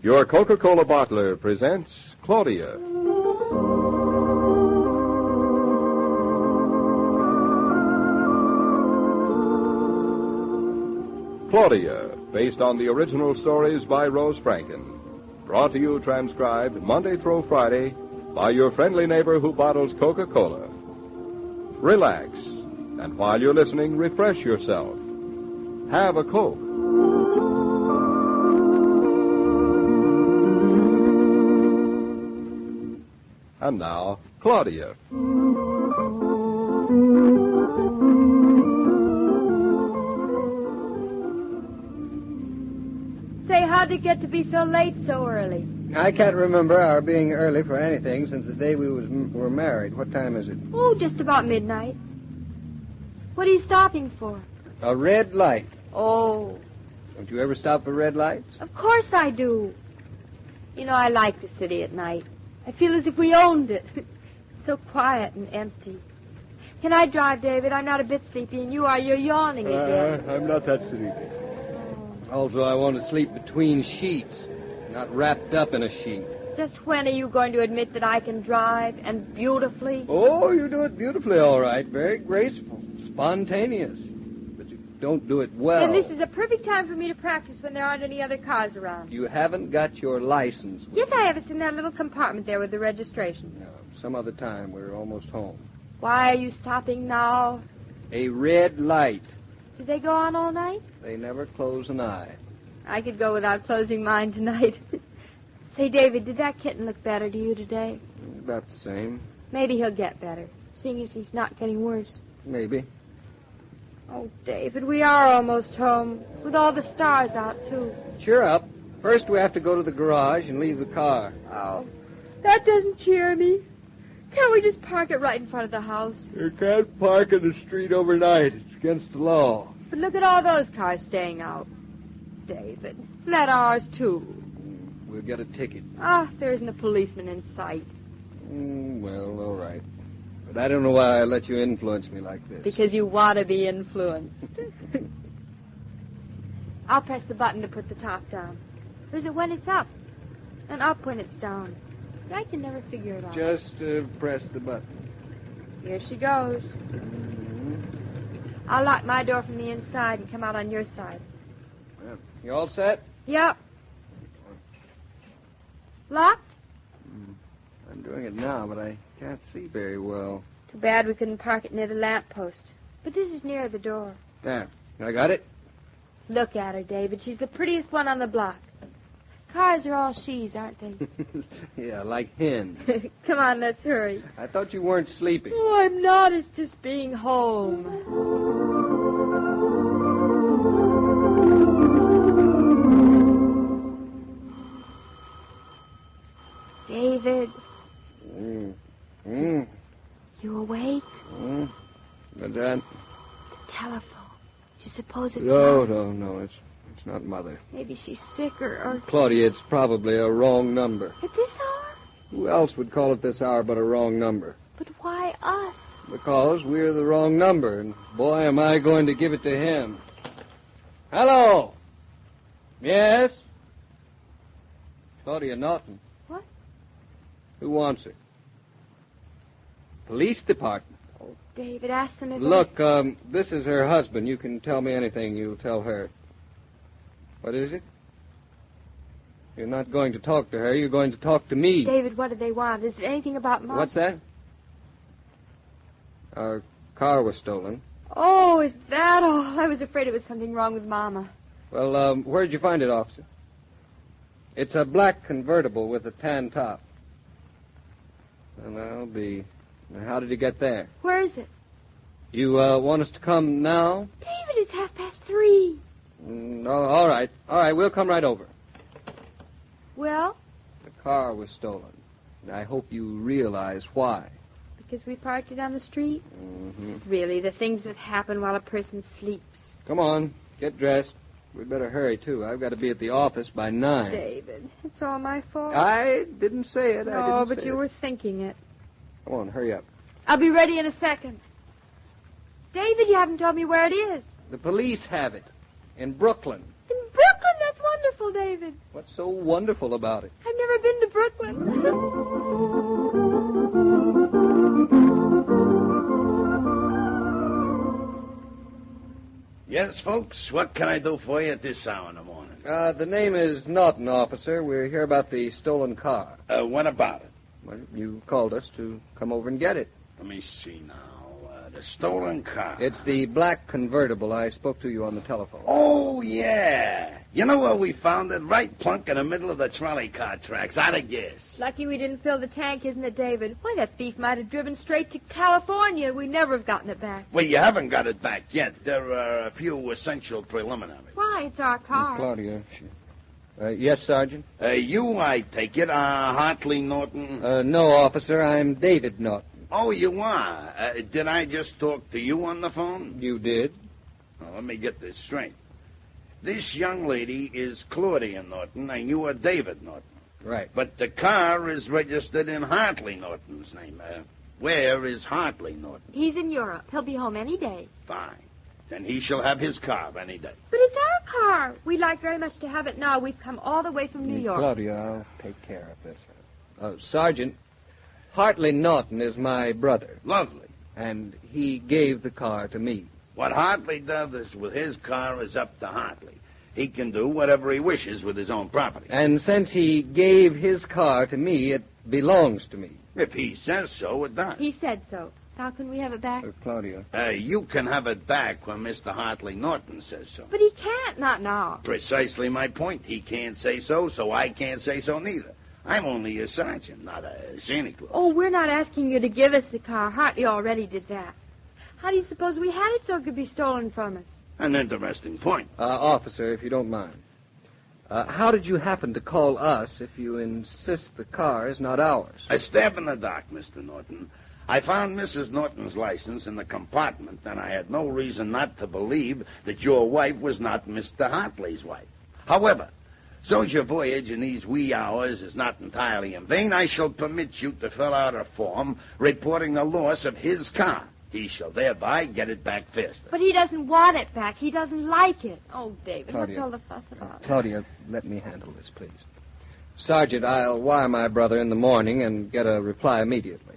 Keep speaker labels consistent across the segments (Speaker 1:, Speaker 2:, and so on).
Speaker 1: Your Coca-Cola bottler presents Claudia. Claudia, based on the original stories by Rose Franken. Brought to you transcribed Monday through Friday by your friendly neighbor who bottles Coca-Cola. Relax, and while you're listening, refresh yourself. Have a Coke. And now, Claudia.
Speaker 2: Say, how'd it get to be so late so early?
Speaker 3: I can't remember our being early for anything since the day we were married. What time is it?
Speaker 2: Oh, just about midnight. What are you stopping for?
Speaker 3: A red light.
Speaker 2: Oh.
Speaker 3: Don't you ever stop for red lights?
Speaker 2: Of course I do. You know, I like the city at night. I feel as if we owned it. It's so quiet and empty. Can I drive, David? I'm not a bit sleepy, and you are. You're yawning again.
Speaker 3: I'm not that sleepy. Also, I want to sleep between sheets, not wrapped up in a sheet.
Speaker 2: Just when are you going to admit that I can drive, and beautifully?
Speaker 3: Oh, you do it beautifully, all right. Very graceful, spontaneous. But you don't do it well.
Speaker 2: And this is a perfect time for me to practice when there aren't any other cars around.
Speaker 3: You haven't got your license.
Speaker 2: Yes, I have. It's in that little compartment there with the registration.
Speaker 3: No, some other time. We're almost home.
Speaker 2: Why are you stopping now?
Speaker 3: A red light.
Speaker 2: Do they go on all night?
Speaker 3: They never close an eye.
Speaker 2: I could go without closing mine tonight. Say, David, did that kitten look better to you today?
Speaker 3: About the same.
Speaker 2: Maybe he'll get better, seeing as he's not getting worse.
Speaker 3: Maybe.
Speaker 2: Oh, David, we are almost home, with all the stars out, too.
Speaker 3: Cheer up. First, we have to go to the garage and leave the car.
Speaker 2: Oh, that doesn't cheer me. Can't we just park it right in front of the house?
Speaker 3: You can't park in the street overnight. It's against the law.
Speaker 2: But look at all those cars staying out. David, let ours, too.
Speaker 3: We'll get a ticket.
Speaker 2: There isn't a policeman in sight.
Speaker 3: Well, all right. But I don't know why I let you influence me like this.
Speaker 2: Because you want to be influenced. I'll press the button to put the top down. Or is it when it's up? And up when it's down? I can never figure it out.
Speaker 3: Just press the button.
Speaker 2: Here she goes. I'll lock my door from the inside and come out on your side.
Speaker 3: Well, you all set?
Speaker 2: Yep. Locked?
Speaker 3: I'm doing it now, but I can't see very well.
Speaker 2: Too bad we couldn't park it near the lamppost. But this is near the door.
Speaker 3: There. I got it?
Speaker 2: Look at her, David. She's the prettiest one on the block. Cars are all she's, aren't they?
Speaker 3: Yeah, like hens.
Speaker 2: Come on, let's hurry.
Speaker 3: I thought you weren't sleeping.
Speaker 2: Oh, I'm not. It's just being home. David. You awake?
Speaker 3: But that?
Speaker 2: The telephone. Do you suppose it's
Speaker 3: No,
Speaker 2: Mother?
Speaker 3: no. It's not Mother.
Speaker 2: Maybe she's sick or...
Speaker 3: Claudia, it's probably a wrong number.
Speaker 2: At this hour?
Speaker 3: Who else would call it this hour but a wrong number?
Speaker 2: But why us?
Speaker 3: Because we're the wrong number, and boy, am I going to give it to him. Hello? Yes? Claudia Naughton.
Speaker 2: What?
Speaker 3: Who wants her? Police department.
Speaker 2: Oh, David, ask them if...
Speaker 3: Look, this is her husband. You can tell me anything you tell her. What is it? You're not going to talk to her. You're going to talk to me.
Speaker 2: David, what do they want? Is it anything about Mom?
Speaker 3: What's that? Our car was stolen.
Speaker 2: Oh, is that all? I was afraid it was something wrong with Mama.
Speaker 3: Well, where'd you find it, officer? It's a black convertible with a tan top. Well, that'll be... Now, how did you get there?
Speaker 2: Where is it?
Speaker 3: You want us to come now?
Speaker 2: David, it's 3:30.
Speaker 3: No, all right. All right, we'll come right over.
Speaker 2: Well?
Speaker 3: The car was stolen. And I hope you realize why.
Speaker 2: Because we parked it on the street?
Speaker 3: Mm-hmm.
Speaker 2: Really, the things that happen while a person sleeps.
Speaker 3: Come on, get dressed. We'd better hurry, too. I've got to be at the office by 9.
Speaker 2: David, it's all my fault.
Speaker 3: I didn't say it.
Speaker 2: No, but you were thinking it.
Speaker 3: Come on, hurry up.
Speaker 2: I'll be ready in a second. David, you haven't told me where it is.
Speaker 3: The police have it. In Brooklyn.
Speaker 2: In Brooklyn? That's wonderful. wonderful, David.
Speaker 3: What's so wonderful about it?
Speaker 2: I've never been to Brooklyn.
Speaker 4: Yes, folks, what can I do for you at this hour in the morning?
Speaker 3: The name is Naughton, officer. We're here about the stolen car.
Speaker 4: What about it?
Speaker 3: Well, you called us to come over and get it.
Speaker 4: Let me see now. The stolen car.
Speaker 3: It's the black convertible. I spoke to you on the telephone.
Speaker 4: Oh, yeah. You know where we found it? Right plunk in the middle of the trolley car tracks. I'd have guessed.
Speaker 2: Lucky we didn't fill the tank, isn't it, David? Why, that thief might have driven straight to California. We'd never have gotten it back.
Speaker 4: Well, you haven't got it back yet. There are a few essential preliminaries.
Speaker 2: Why, it's our car.
Speaker 3: Claudia. Yes, Sergeant?
Speaker 4: You, I take it, are Hartley Naughton?
Speaker 3: No, officer. I'm David Naughton.
Speaker 4: Oh, you are? Did I just talk to you on the phone?
Speaker 3: You did?
Speaker 4: Well, let me get this straight. This young lady is Claudia Naughton, and you are David Naughton.
Speaker 3: Right.
Speaker 4: But the car is registered in Hartley Naughton's name. Where is Hartley Naughton?
Speaker 2: He's in Europe. He'll be home any day.
Speaker 4: Fine. Then he shall have his car any day.
Speaker 2: But it's our car. We'd like very much to have it now. We've come all the way from New York.
Speaker 3: Claudia, I'll take care of this. Sergeant, Hartley Naughton is my brother.
Speaker 4: Lovely.
Speaker 3: And he gave the car to me.
Speaker 4: What Hartley does with his car is up to Hartley. He can do whatever he wishes with his own property.
Speaker 3: And since he gave his car to me, it belongs to me.
Speaker 4: If he says so, it does.
Speaker 2: He said so. How can we have it back?
Speaker 3: Claudia.
Speaker 4: You can have it back when Mr. Hartley Naughton says so.
Speaker 2: But he can't. Not now.
Speaker 4: Precisely my point. He can't say so I can't say so neither. I'm only a sergeant, not a Santa Claus.
Speaker 2: Oh, we're not asking you to give us the car. Hartley already did that. How do you suppose we had it so it could be stolen from us?
Speaker 4: An interesting point.
Speaker 3: Officer, if you don't mind. How did you happen to call us if you insist the car is not ours?
Speaker 4: A stab in the dark, Mr. Naughton. I found Mrs. Naughton's license in the compartment, and I had no reason not to believe that your wife was not Mr. Hartley's wife. However, so's your voyage in these wee hours is not entirely in vain, I shall permit you to fill out a form reporting the loss of his car. He shall thereby get it back faster.
Speaker 2: But he doesn't want it back. He doesn't like it. Oh, David,
Speaker 3: Claudia,
Speaker 2: what's all the fuss about?
Speaker 3: Claudia, let me handle this, please. Sergeant, I'll wire my brother in the morning and get a reply immediately.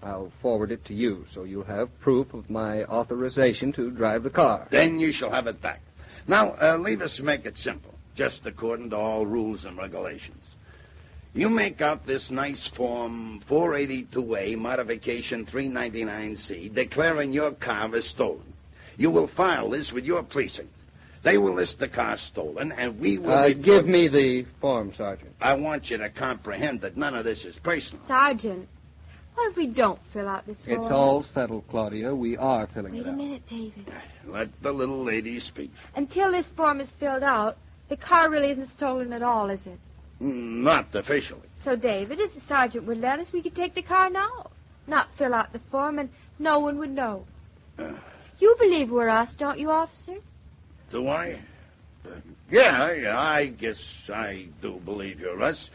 Speaker 3: I'll forward it to you, so you'll have proof of my authorization to drive the car.
Speaker 4: Then you shall have it back. Now, leave us make it simple, just according to all rules and regulations. You make out this nice form 482A, modification 399C, declaring your car is stolen. You will file this with your precinct. They will list the car stolen, and we will...
Speaker 3: Give me the form, Sergeant.
Speaker 4: I want you to comprehend that none of this is personal.
Speaker 2: Sergeant, what if we don't fill out this form?
Speaker 3: It's all settled, Claudia. We are filling it out.
Speaker 2: Wait a minute, David.
Speaker 4: Let the little lady speak.
Speaker 2: Until this form is filled out, the car really isn't stolen at all, is it?
Speaker 4: Not officially.
Speaker 2: So, David, if the sergeant would let us, we could take the car now. Not fill out the form, and no one would know. You believe we're us, don't you, officer?
Speaker 4: Do I? Yeah, I guess I do believe you're us.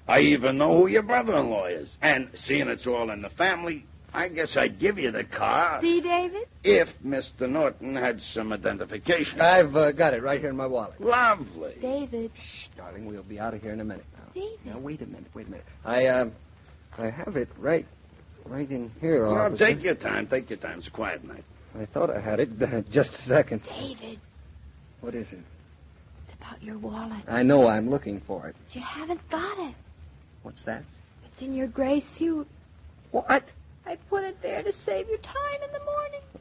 Speaker 4: I even know who your brother-in-law is. And seeing it's all in the family, I guess I'd give you the car.
Speaker 2: See, David?
Speaker 4: If Mr. Naughton had some identification.
Speaker 3: I've got it right here in my wallet.
Speaker 4: Lovely.
Speaker 2: David.
Speaker 3: Shh, darling, we'll be out of here in a minute now.
Speaker 2: David.
Speaker 3: Now, wait a minute. I have it right in here,
Speaker 4: Well,
Speaker 3: officer.
Speaker 4: take your time. It's a quiet night.
Speaker 3: I thought I had it. Just a second.
Speaker 2: David,
Speaker 3: What is it?
Speaker 2: it's about your wallet.
Speaker 3: I know I'm looking for it.
Speaker 2: You haven't got it.
Speaker 3: What's that?
Speaker 2: It's in your gray suit.
Speaker 3: What?
Speaker 2: I put it there to save your time in the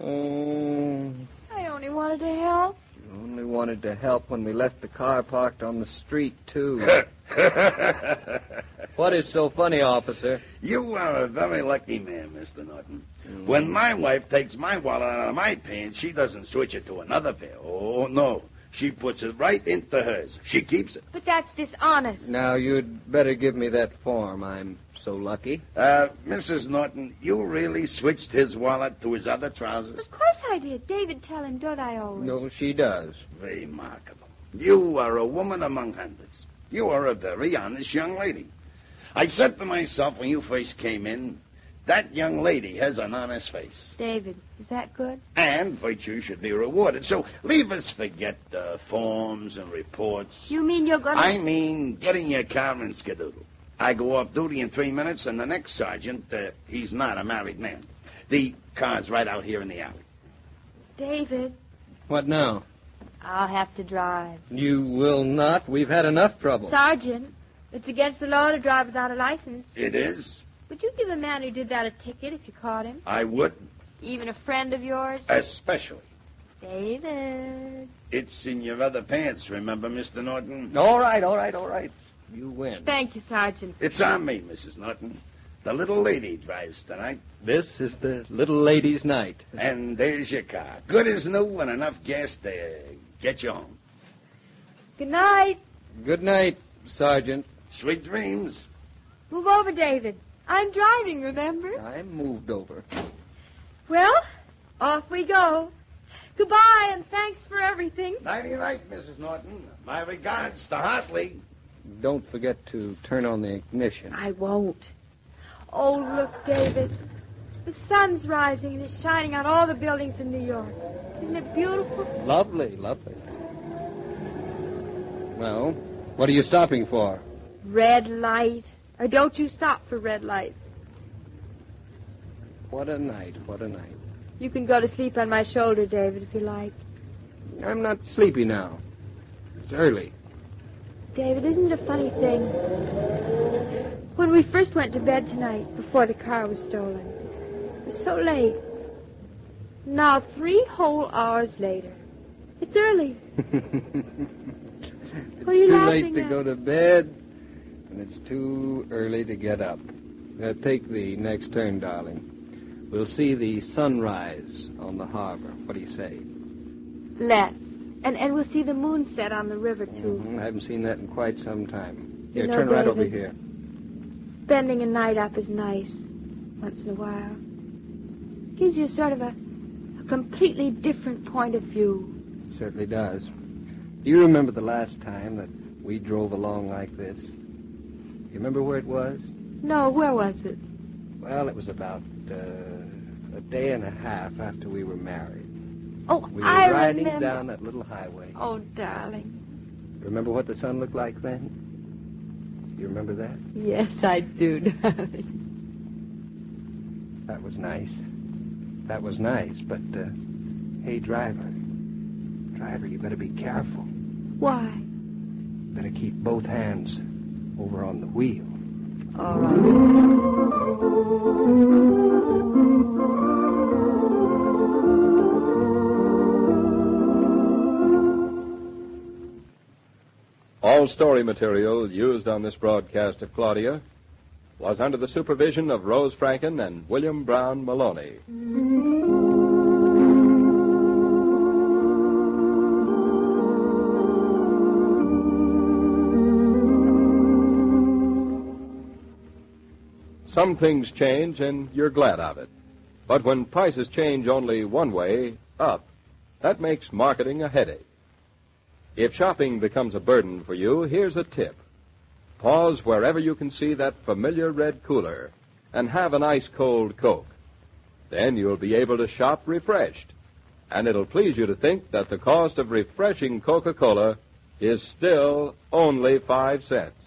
Speaker 2: morning. I only wanted to help.
Speaker 3: You only wanted to help when we left the car parked on the street, too. What is so funny, officer?
Speaker 4: You are a very lucky man, Mr. Naughton. When my wife takes my wallet out of my pants, she doesn't switch it to another pair. Oh, no. She puts it right into hers. She keeps it.
Speaker 2: But that's dishonest.
Speaker 3: Now, you'd better give me that form. I'm so lucky.
Speaker 4: Mrs. Naughton, you really switched his wallet to his other trousers?
Speaker 2: Of course I did. David, tell him, don't I always?
Speaker 3: No, she does.
Speaker 4: Remarkable. You are a woman among hundreds. You are a very honest young lady. I said to myself when you first came in, That young lady has an honest face.
Speaker 2: David, is that good?
Speaker 4: And virtue should be rewarded. So leave us forget forms and reports.
Speaker 2: You mean you're going to...
Speaker 4: I mean, get in your car and skedoodle. I go off duty in 3 minutes, and the next sergeant, he's not a married man. The car's right out here in the alley.
Speaker 2: David.
Speaker 3: What now?
Speaker 2: I'll have to drive.
Speaker 3: You will not. We've had enough trouble.
Speaker 2: Sergeant, it's against the law to drive without a license.
Speaker 4: It is?
Speaker 2: Would you give a man who did that a ticket if you caught him?
Speaker 4: I would.
Speaker 2: Even a friend of yours?
Speaker 4: Especially.
Speaker 2: David.
Speaker 4: It's in your other pants, remember, Mr. Naughton?
Speaker 3: All right. You win.
Speaker 2: Thank you, Sergeant.
Speaker 4: It's on me, Mrs. Naughton. The little lady drives tonight.
Speaker 3: This is the little lady's night.
Speaker 4: And there's your car. Good as new and enough gas to get you home.
Speaker 2: Good night.
Speaker 3: Good night, Sergeant.
Speaker 4: Sweet dreams.
Speaker 2: Move over, David. I'm driving, remember?
Speaker 3: I'm moved over.
Speaker 2: Well, off we go. Goodbye, and thanks for everything.
Speaker 4: Nighty-night, Mrs. Naughton. My regards to Hartley.
Speaker 3: Don't forget to turn on the ignition.
Speaker 2: I won't. Oh, look, David. The sun's rising and it's shining on all the buildings in New York. Isn't it beautiful?
Speaker 3: Lovely. Well, what are you stopping for?
Speaker 2: Red light. Or don't you stop for red lights.
Speaker 3: What a night.
Speaker 2: You can go to sleep on my shoulder, David, if you like.
Speaker 3: I'm not sleepy now. It's early.
Speaker 2: David, isn't it a funny thing? When we first went to bed tonight, before the car was stolen, it was so late. Now, 3 whole hours later. It's early.
Speaker 3: It's too late to go to bed, and it's too early to get up. Take the next turn, darling. We'll see the sunrise on the harbor. What do you say?
Speaker 2: Let's. And we'll see the moon set on the river, too.
Speaker 3: I haven't seen that in quite some time. Here,
Speaker 2: You know,
Speaker 3: turn right
Speaker 2: David,
Speaker 3: over here.
Speaker 2: Spending a night up is nice, once in a while. Gives you sort of a completely different point of view.
Speaker 3: It certainly does. Do you remember the last time that we drove along like this? You remember where it was?
Speaker 2: No, where was it?
Speaker 3: Well, it was about a day and a half after we were married.
Speaker 2: Oh,
Speaker 3: We were
Speaker 2: I
Speaker 3: riding
Speaker 2: remember.
Speaker 3: down that little highway.
Speaker 2: Oh, darling.
Speaker 3: Remember what the sun looked like then? You remember that?
Speaker 2: Yes, I do, darling.
Speaker 3: That was nice. But, hey, driver, you better be careful.
Speaker 2: Why?
Speaker 3: Better keep both hands over on the wheel.
Speaker 2: All right.
Speaker 1: All story material used on this broadcast of Claudia was under the supervision of Rose Franken and William Brown Meloney. Some things change and you're glad of it. But when prices change only one way, up, that makes marketing a headache. If shopping becomes a burden for you, here's a tip. Pause wherever you can see that familiar red cooler and have an ice-cold Coke. Then you'll be able to shop refreshed. And it'll please you to think that the cost of refreshing Coca-Cola is still only 5 cents.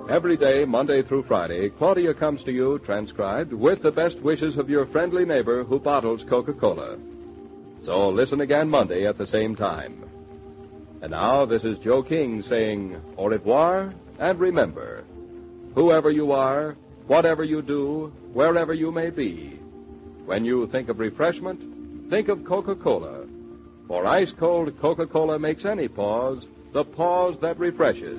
Speaker 1: Every day, Monday through Friday, Claudia comes to you, transcribed, with the best wishes of your friendly neighbor who bottles Coca-Cola. So listen again Monday at the same time. And now, this is Joe King saying au revoir, and remember, whoever you are, whatever you do, wherever you may be, when you think of refreshment, think of Coca-Cola. For ice-cold Coca-Cola makes any pause the pause that refreshes.